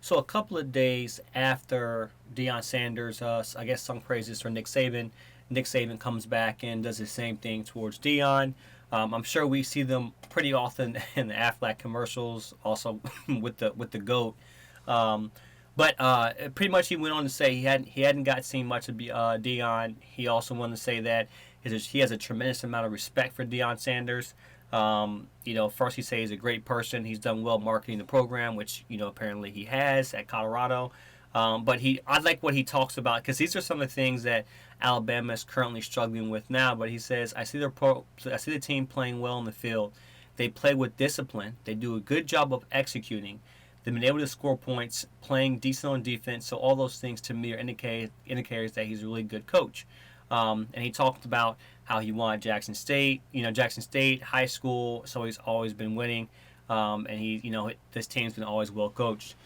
So a couple of days after Deion Sanders, I guess some praises for Nick Saban. Nick Saban comes back and does the same thing towards Deion. I'm sure we see them pretty often in the Aflac commercials, also with the goat. Um, but pretty much he went on to say he hadn't got seen much of Deion. He also wanted to say that he has a tremendous amount of respect for Deion Sanders. First he says he's a great person. He's done well marketing the program, which apparently he has at Colorado. But I like what he talks about because these are some of the things that Alabama is currently struggling with now. But he says, I see the team playing well in the field. They play with discipline. They do a good job of executing. They've been able to score points, playing decent on defense. So all those things to me are indicators that he's a really good coach. And he talked about how he wanted Jackson State, Jackson State high school. So he's always been winning, and this team's been always well coached.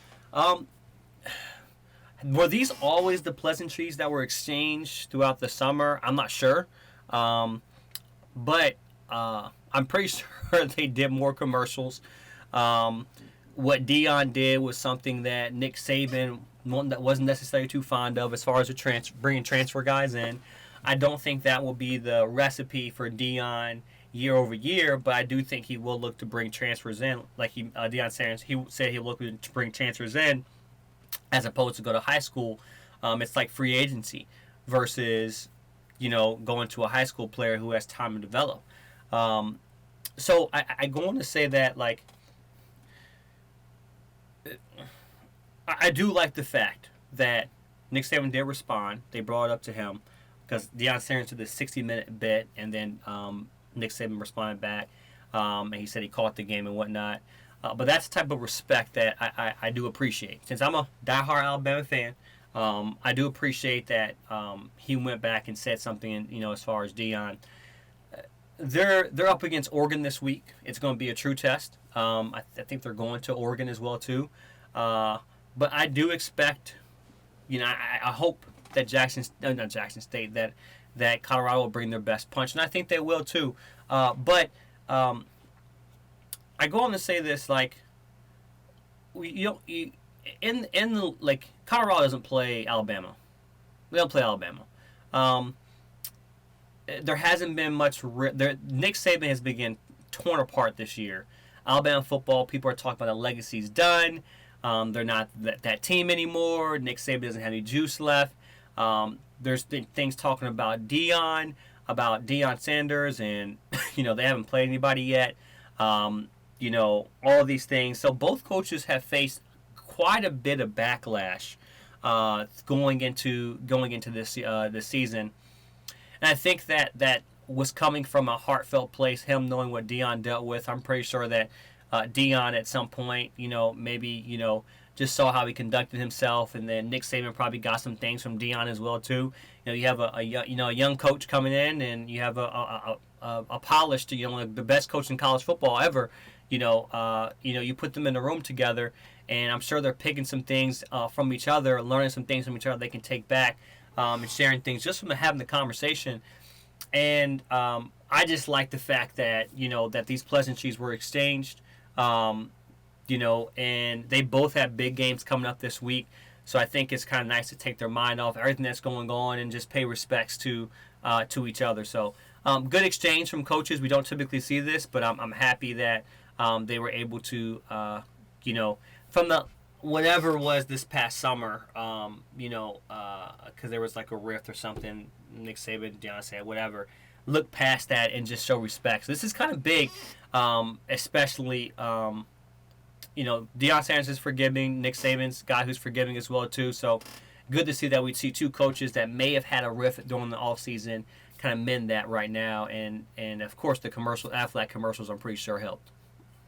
Were these always the pleasantries that were exchanged throughout the summer? I'm not sure, but I'm pretty sure they did more commercials. What Deion did was something that Nick Saban wasn't necessarily too fond of as far as bringing transfer guys in. I don't think that will be the recipe for Deion year over year, but I do think he will look to bring transfers in. Like Deion Sanders, he said he'll look to bring transfers in as opposed to go to high school. It's like free agency versus going to a high school player who has time to develop. So I go on to say that I do like the fact that Nick Saban did respond. They brought it up to him because Deion Sanders did the 60-minute bit, and then Nick Saban responded back, and he said he caught the game and whatnot. But that's the type of respect that I do appreciate. Since I'm a diehard Alabama fan, I do appreciate that he went back and said something. As far as Deion, they're up against Oregon this week. It's going to be a true test. I think they're going to Oregon as well too. But I do expect, I hope that not Jackson State, that Colorado will bring their best punch, and I think they will too. But I go on to say this, Colorado doesn't play Alabama. We don't play Alabama. There hasn't been much. Nick Saban has been torn apart this year. Alabama football, people are talking about the legacy's done. They're not that team anymore. Nick Saban doesn't have any juice left. There's things talking about Deion Sanders, and they haven't played anybody yet. All these things. So both coaches have faced quite a bit of backlash going into this season, and I think that was coming from a heartfelt place. Him knowing what Deion dealt with, I'm pretty sure that Deion at some point, maybe just saw how he conducted himself, and then Nick Saban probably got some things from Deion as well too. You have a young coach coming in, and you have a polished, the best coach in college football ever. You put them in a room together, and I'm sure they're picking some things from each other, learning some things from each other they can take back, and sharing things just from having the conversation. And I just like the fact that that these pleasantries were exchanged, and they both have big games coming up this week. So I think it's kind of nice to take their mind off everything that's going on and just pay respects to each other. So good exchange from coaches. We don't typically see this, but I'm happy that they were able to, from the whatever was this past summer, because there was like a rift or something. Nick Saban, Deion said, whatever. Look past that and just show respect. So this is kind of big, especially. Deion Sanders is forgiving. Nick Saban's a guy who's forgiving as well too. So good to see that we see two coaches that may have had a rift during the offseason kind of mend that right now, and of course the Aflac commercials I'm pretty sure helped.